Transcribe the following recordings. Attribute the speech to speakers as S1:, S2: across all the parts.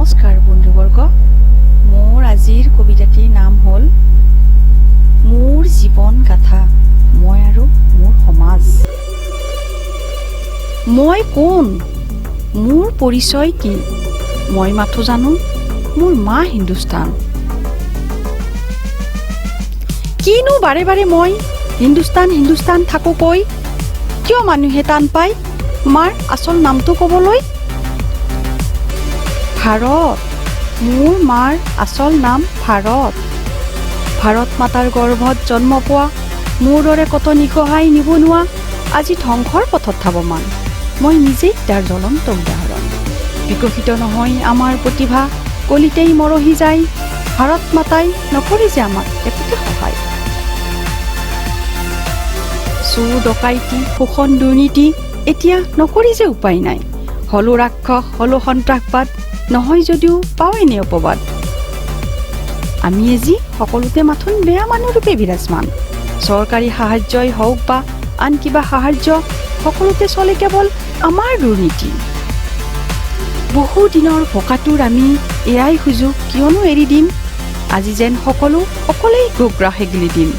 S1: নমস্কাৰ বন্ধুবৰ্গ, মোৰ আজিৰ কবিতাটিৰ নাম হ'ল মোৰ জীৱন গাথা, মই আৰু মোৰ সমাজ। মই কোন, মোৰ পৰিচয় কি? মই মাথো জানো মোৰ মা হিন্দুস্তান। কিনো বাৰে বাৰে মই হিন্দুস্তান হিন্দুস্তান থাকো কৈ? কিয় মানুহে টান পায় মাৰ আচল নামটো ক'বলৈ? ভাৰত, মোৰ মাৰ আচল নাম ভাৰত। ভাৰত মাতাৰ গৰ্ভত জন্ম পোৱা মোৰ দৰে কত নিসহায় নিবনুৱা আজি ধ্বংসৰ পথত ধাৱমান। মই নিজেই তাৰ জ্বলন্ত উদাহৰণ। বিকশিত নহয় আমাৰ প্ৰতিভা, কলিতেই মৰহি যায়। ভাৰত মাতাই নকৰে যে আমাক একোকে সহায়। চোৰ ডকাইতি শোষণ দুৰ্নীতি এতিয়া নকৰি যে উপায় নাই। হলো ৰাক্ষস হলো সন্ত্ৰাসবাদ, নহয় যদিও পাওঁ এনে অপবাদ। আমি আজি সকলোতে মাথোন বেয়া মানুহৰূপে বিৰাজমান। চৰকাৰী সাহায্যই হওক বা আন কিবা সাহায্য, সকলোতে চলে কেৱল আমাৰ দুৰ্নীতি। বহু দিনৰ ভোকাটোৰ আমি এয়াই সুযোগ কিয়নো এৰি দিম। আজি যেন সকলো অকলেই গোগ্ৰাহে গিলি দিম।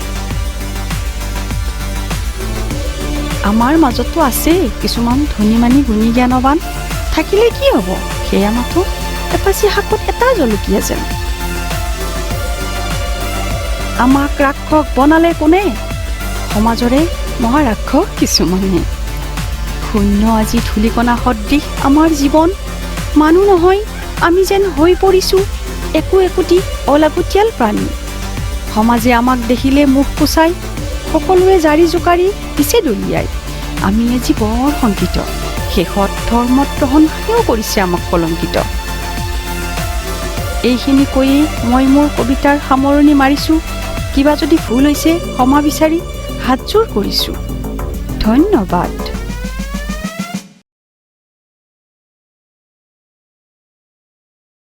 S1: আমাৰ মাজতো আছে কিছুমান ধনী মানি গুণী জ্ঞানৱান, থাকিলে কি হ'ব সেয়া মাথো এপাচি শাকত এটা জলকীয়া যেন। আমাক ৰাক্ষস বনালে কোনে? সমাজৰে মহাৰাক্ষস কিছুমানে। শূন্য আজি ধূলিকণা সদৃশ আমাৰ জীৱন। মানুহ নহয় আমি যেন হৈ পৰিছো একো একোটি অলাগতিয়াল প্ৰাণী। সমাজে আমাক দেখিলে মুখ কোচাই, সকলোৱে জাৰি জোকাৰি দিছে দলিয়াই। আমি আজি বৰ শংকিত, শেষত ধৰ্মত গ্ৰহণেও কৰিছে আমাক কলংকিত। এইখিনি কৈয়ে মই মোৰ কবিতাৰ সামৰণি মাৰিছোঁ। কিবা যদি ভুল হৈছে ক্ষমা বিচাৰি হাতযোৰ কৰিছোঁ। ধন্যবাদ।